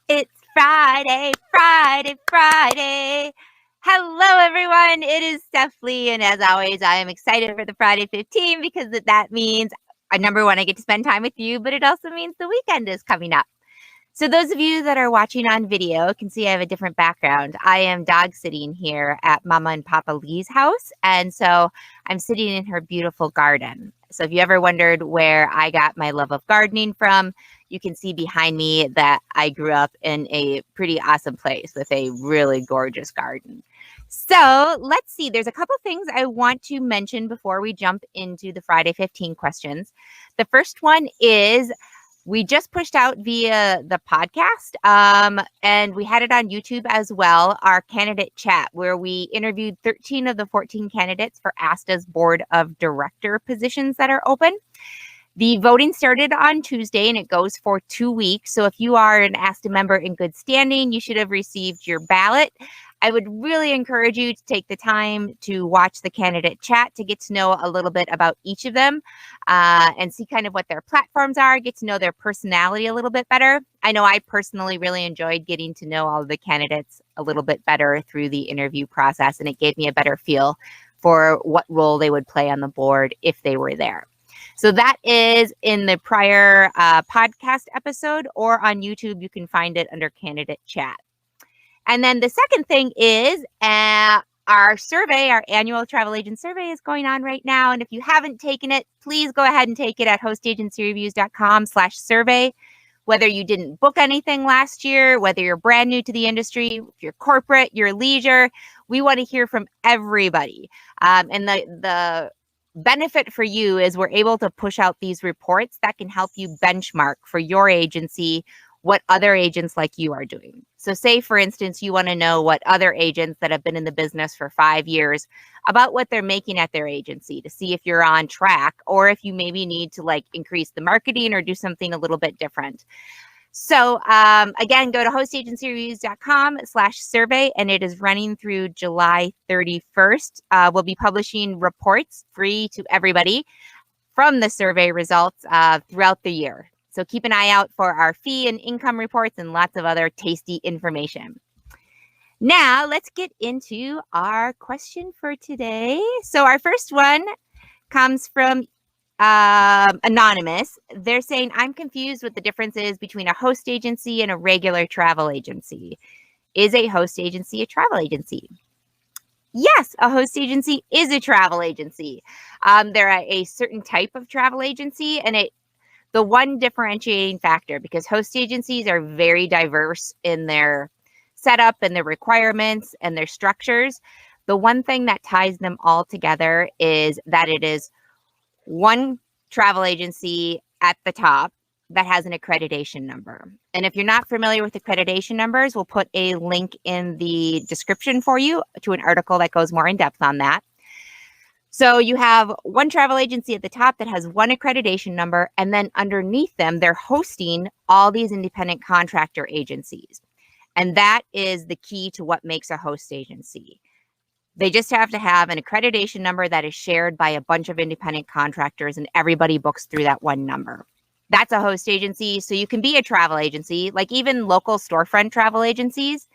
It's Friday, Friday, Friday. Hello, everyone. It is Steph, and as always, I am excited for the Friday 15 because that means, number one, I get to spend time with you, but it also means the weekend is coming up. So those of you that are watching on video can see I have a different background. I am dog sitting here at Mama and Papa Lee's house, and so I'm sitting in her beautiful garden. So if you ever wondered where I got my love of gardening from, you can see behind me that I grew up in a pretty awesome place with a really gorgeous garden. So let's see, there's a couple things I want to mention before we jump into the Friday 15 questions. The first one is we just pushed out via the podcast, and we had it on YouTube as well, our candidate chat, where we interviewed 13 of the 14 candidates for ASTA's board of director positions that are open. The voting started on Tuesday and it goes for 2 weeks. So if you are an ASTA member in good standing, you should have received your ballot. I would really encourage you to take the time to watch the candidate chat to get to know a little bit about each of them and see kind of what their platforms are, get to know their personality a little bit better. I know I personally really enjoyed getting to know all of the candidates a little bit better through the interview process, and it gave me a better feel for what role they would play on the board if they were there. So that is in the prior podcast episode, or on YouTube, you can find it under candidate chat. And then the second thing is our survey, our annual travel agent survey is going on right now. And if you haven't taken it, please go ahead and take it at hostagencyreviews.com/survey. Whether you didn't book anything last year, whether you're brand new to the industry, if you're corporate, you're leisure, we want to hear from everybody. And the benefit for you is we're able to push out these reports that can help you benchmark for your agency what other agents like you are doing. So say, for instance, you want to know what other agents that have been in the business for 5 years about what they're making at their agency to see if you're on track, or if you maybe need to like increase the marketing or do something a little bit different. So again, go to hostagencyreviews.com/survey, and it is running through July 31st. We'll be publishing reports free to everybody from the survey results throughout the year. So keep an eye out for our fee and income reports and lots of other tasty information. Now let's get into our question for today. So our first one comes from anonymous. They're saying, I'm confused with the differences between a host agency and a regular travel agency. Is a host agency a travel agency? Yes, a host agency is a travel agency. They're a certain type of travel agency, and the one differentiating factor, because host agencies are very diverse in their setup and their requirements and their structures, the one thing that ties them all together is that it is one travel agency at the top that has an accreditation number. And if you're not familiar with accreditation numbers, we'll put a link in the description for you to an article that goes more in depth on that. So you have one travel agency at the top that has one accreditation number, and then underneath them, they're hosting all these independent contractor agencies. And that is the key to what makes a host agency. They just have to have an accreditation number that is shared by a bunch of independent contractors, and everybody books through that one number. That's a host agency. So you can be a travel agency, like even local storefront travel agencies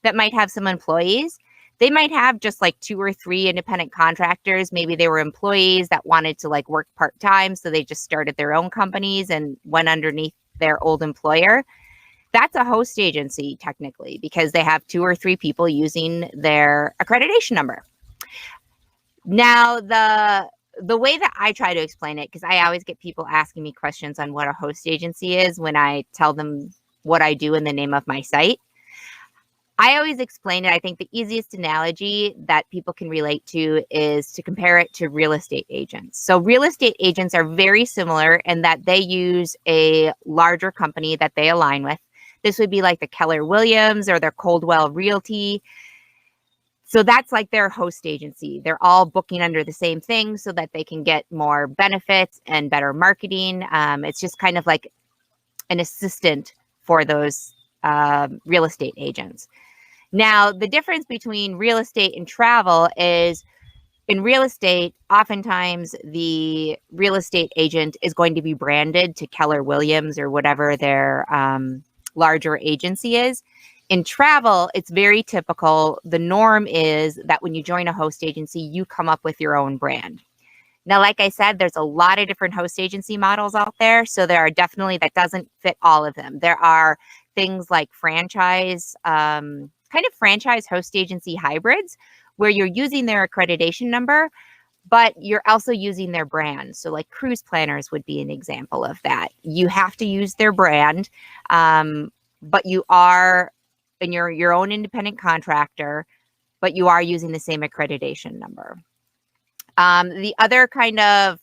that might have some employees. They might have just like 2 or 3 independent contractors. Maybe they were employees that wanted to like work part-time, so they just started their own companies and went underneath their old employer. That's a host agency technically, because they have 2 or 3 people using their accreditation number. Now, the way that I try to explain it, because I always get people asking me questions on what a host agency is when I tell them what I do in the name of my site. I always explain it. I think the easiest analogy that people can relate to is to compare it to real estate agents. So real estate agents are very similar in that they use a larger company that they align with. This would be like the Keller Williams or their Coldwell Realty. So that's like their host agency. They're all booking under the same thing so that they can get more benefits and better marketing. It's just kind of like an assistant for those real estate agents. Now, the difference between real estate and travel is in real estate, oftentimes the real estate agent is going to be branded to Keller Williams or whatever their larger agency is. In travel, it's very typical. The norm is that when you join a host agency, you come up with your own brand. Now, like I said, there's a lot of different host agency models out there. So there are definitely, that doesn't fit all of them. There are things like franchise, kind of franchise host agency hybrids, where you're using their accreditation number, but you're also using their brand. So like cruise planners would be an example of that. You have to use their brand, but you are, and you're your own independent contractor, but you are using the same accreditation number. The other kind of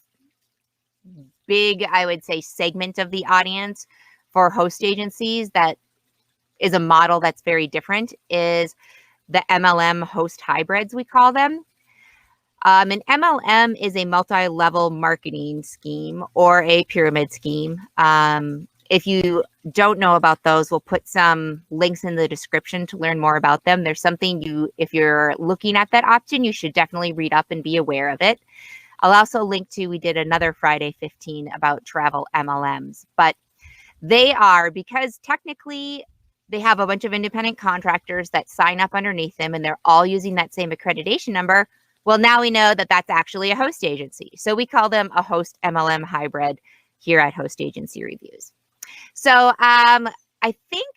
big, I would say, segment of the audience for host agencies that is a model that's very different is the MLM host hybrids, we call them. An MLM is a multi-level marketing scheme or a pyramid scheme. If you don't know about those, we'll put some links in the description to learn more about them. There's something if you're looking at that option, you should definitely read up and be aware of it. I'll also link to, we did another Friday 15 about travel MLMs, but they are, because technically they have a bunch of independent contractors that sign up underneath them and they're all using that same accreditation number. Well, now we know that that's actually a host agency. So we call them a host MLM hybrid here at Host Agency Reviews. So I think,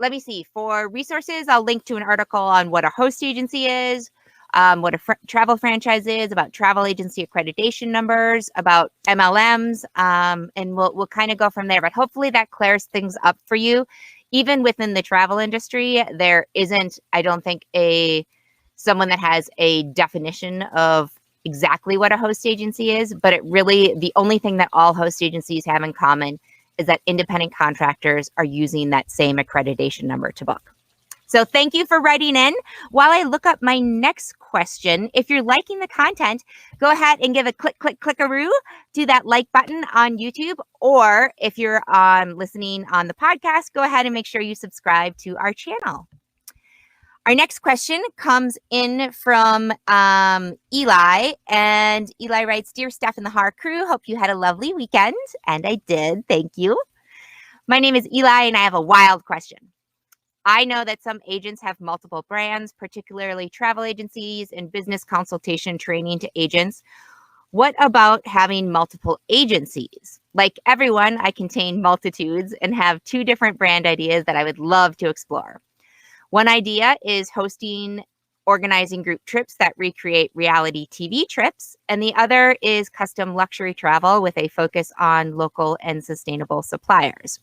let me see, for resources, I'll link to an article on what a host agency is, what a travel franchise is, about travel agency accreditation numbers, about MLMs, and we'll kind of go from there. But hopefully that clears things up for you. Even within the travel industry, there isn't, I don't think, someone that has a definition of exactly what a host agency is, but it really, the only thing that all host agencies have in common is that independent contractors are using that same accreditation number to book. So thank you for writing in. While I look up my next question, if you're liking the content, go ahead and give a clickaroo to that like button on YouTube, or if you're listening on the podcast, go ahead and make sure you subscribe to our channel. Our next question comes in from Eli, and Eli writes, "Dear Steph and the Har crew, hope you had a lovely weekend." And I did, thank you. My name is Eli, and I have a wild question. I know that some agents have multiple brands, particularly travel agencies and business consultation training to agents. What about having multiple agencies? Like everyone, I contain multitudes and have 2 different brand ideas that I would love to explore. One idea is organizing group trips that recreate reality TV trips, and the other is custom luxury travel with a focus on local and sustainable suppliers.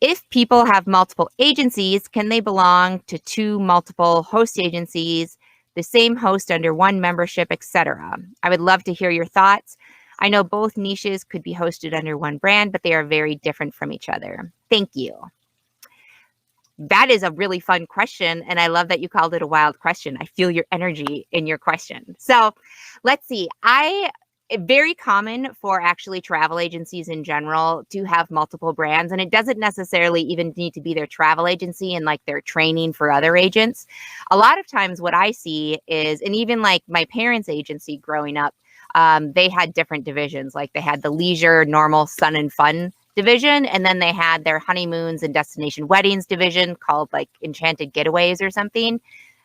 If people have multiple agencies, can they belong to 2 multiple host agencies, the same host under one membership, etc.? I would love to hear your thoughts. I know both niches could be hosted under one brand, but they are very different from each other. Thank you. That is a really fun question, and I love that you called it a wild question. I feel your energy in your question. So let's see. Very common for actually travel agencies in general to have multiple brands, and it doesn't necessarily even need to be their travel agency and like their training for other agents. A lot of times what I see is, and even like my parents' agency growing up, they had different divisions. Like they had the leisure, normal, sun and fun division, and then they had their honeymoons and destination weddings division called like Enchanted Getaways or something.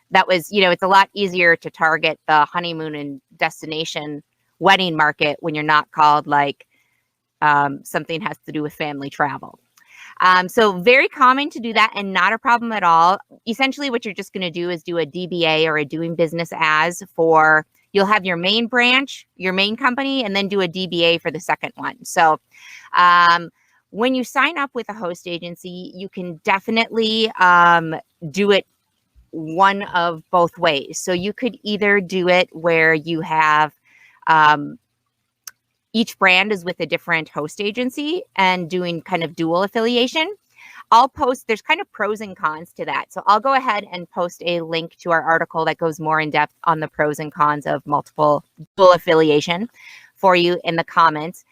That was, it's a lot easier to target the honeymoon and destination wedding market when you're not called like something has to do with family travel. So very common to do that and not a problem at all. Essentially what you're just going to do is do a DBA or a doing business as for, you'll have your main branch, your main company, and then do a DBA for the second one. So when you sign up with a host agency, you can definitely do it one of both ways. So you could either do it where you have each brand is with a different host agency and doing kind of dual affiliation. I'll post, there's kind of pros and cons to that. So I'll go ahead and post a link to our article that goes more in depth on the pros and cons of multiple dual affiliation for you in the comments.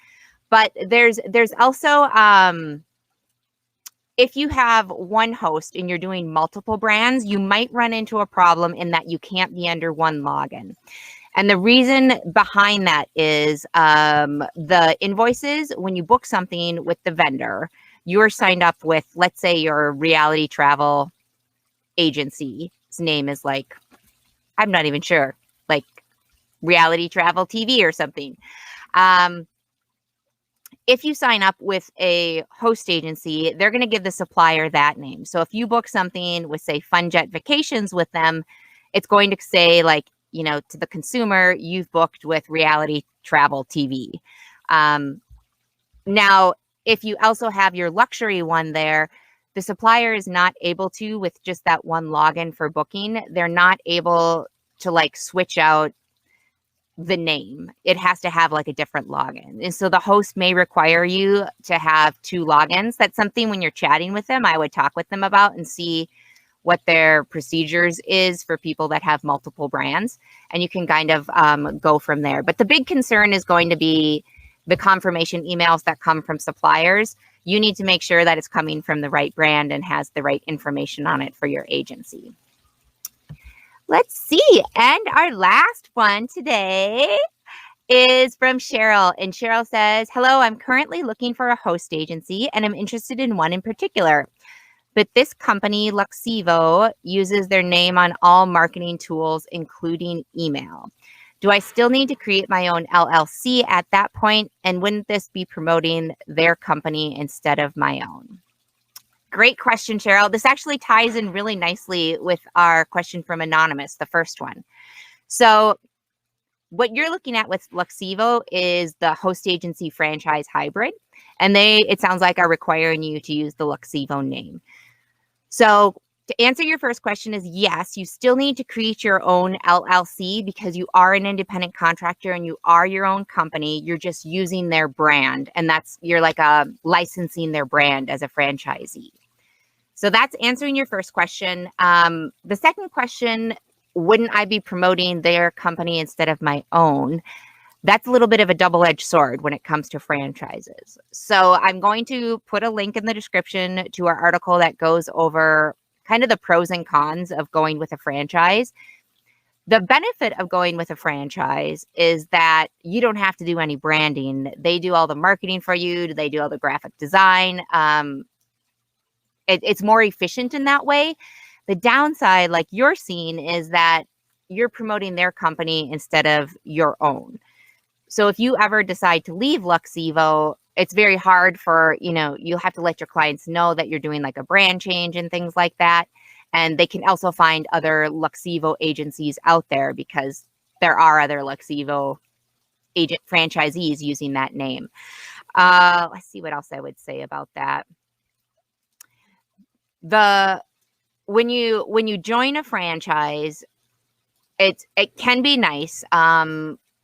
But there's also if you have one host and you're doing multiple brands, you might run into a problem in that you can't be under one login. And the reason behind that is the invoices, when you book something with the vendor, you're signed up with, let's say, your reality travel agency's name is like, I'm not even sure, like Reality Travel TV or something. If you sign up with a host agency, they're going to give the supplier that name. So if you book something with, say, Fun Jet Vacations with them, it's going to say, like, you know, to the consumer, you've booked with Reality Travel TV. Now, if you also have your luxury one there, the supplier is not able to, with just that one login for booking, they're not able to like switch out the name. It has to have like a different login. And so the host may require you to have two logins. That's something when you're chatting with them, I would talk with them about and see what their procedures is for people that have multiple brands. And you can kind of go from there. But the big concern is going to be the confirmation emails that come from suppliers. You need to make sure that it's coming from the right brand and has the right information on it for your agency. Let's see. And our last one today is from Cheryl. And Cheryl says, hello, I'm currently looking for a host agency and I'm interested in one in particular. But this company, Luxivo, uses their name on all marketing tools, including email. Do I still need to create my own LLC at that point? And wouldn't this be promoting their company instead of my own? Great question, Cheryl. This actually ties in really nicely with our question from Anonymous, the first one. So what you're looking at with Luxivo is the host agency franchise hybrid. And they, it sounds like, are requiring you to use the Luxivo name. So to answer your first question is yes, you still need to create your own LLC because you are an independent contractor and you are your own company. You're just using their brand, and that's, you're like licensing their brand as a franchisee. So that's answering your first question. The second question, wouldn't I be promoting their company instead of my own? That's a little bit of a double-edged sword when it comes to franchises. So I'm going to put a link in the description to our article that goes over kind of the pros and cons of going with a franchise. The benefit of going with a franchise is that you don't have to do any branding. They do all the marketing for you. They do all the graphic design. It's more efficient in that way. The downside, like you're seeing, is that you're promoting their company instead of your own. So if you ever decide to leave Luxivo, it's very hard for, you know, you'll have to let your clients know that you're doing like a brand change and things like that. And they can also find other Luxivo agencies out there because there are other Luxivo agent franchisees using that name. Let's see what else I would say about that. When you join a franchise, it can be nice.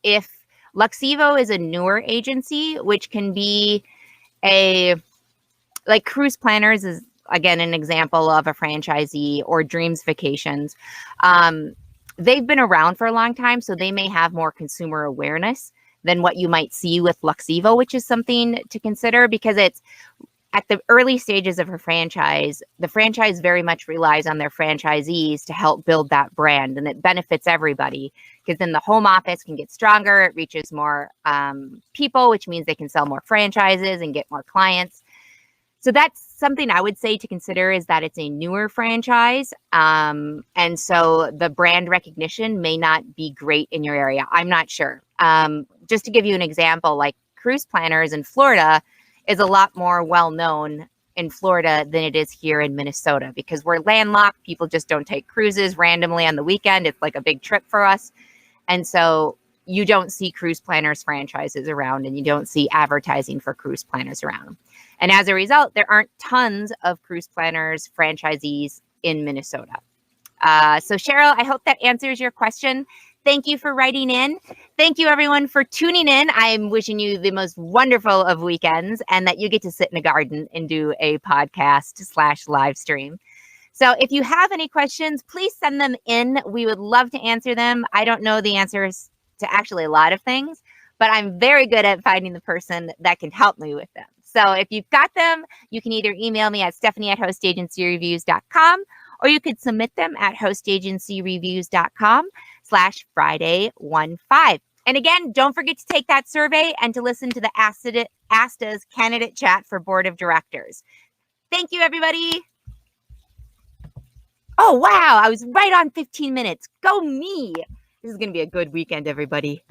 If Luxivo is a newer agency, which can be like Cruise Planners is, again, an example of a franchisee, or Dreams Vacations. They've been around for a long time, so they may have more consumer awareness than what you might see with Luxivo, which is something to consider because it's at the early stages of a franchise. The franchise very much relies on their franchisees to help build that brand, and it benefits everybody because then the home office can get stronger. It reaches more people, which means they can sell more franchises and get more clients. So that's something I would say to consider, is that it's a newer franchise. And so the brand recognition may not be great in your area. I'm not sure. Just to give you an example, like Cruise Planners in Florida is a lot more well-known in Florida than it is here in Minnesota because we're landlocked. People just don't take cruises randomly on the weekend. It's like a big trip for us. And so you don't see Cruise Planners franchises around, and you don't see advertising for Cruise Planners around. And as a result, there aren't tons of Cruise Planners franchisees in Minnesota. So Cheryl, I hope that answers your question. Thank you for writing in. Thank you, everyone, for tuning in. I'm wishing you the most wonderful of weekends and that you get to sit in a garden and do a podcast/live stream. So if you have any questions, please send them in. We would love to answer them. I don't know the answers to actually a lot of things, but I'm very good at finding the person that can help me with them. So if you've got them, you can either email me at stephanie@hostagencyreviews.com, or you could submit them at hostagencyreviews.com/Friday15. And again, don't forget to take that survey and to listen to the ASTA's candidate chat for board of directors. Thank you, everybody. Oh, wow. I was right on 15 minutes. Go me. This is going to be a good weekend, everybody.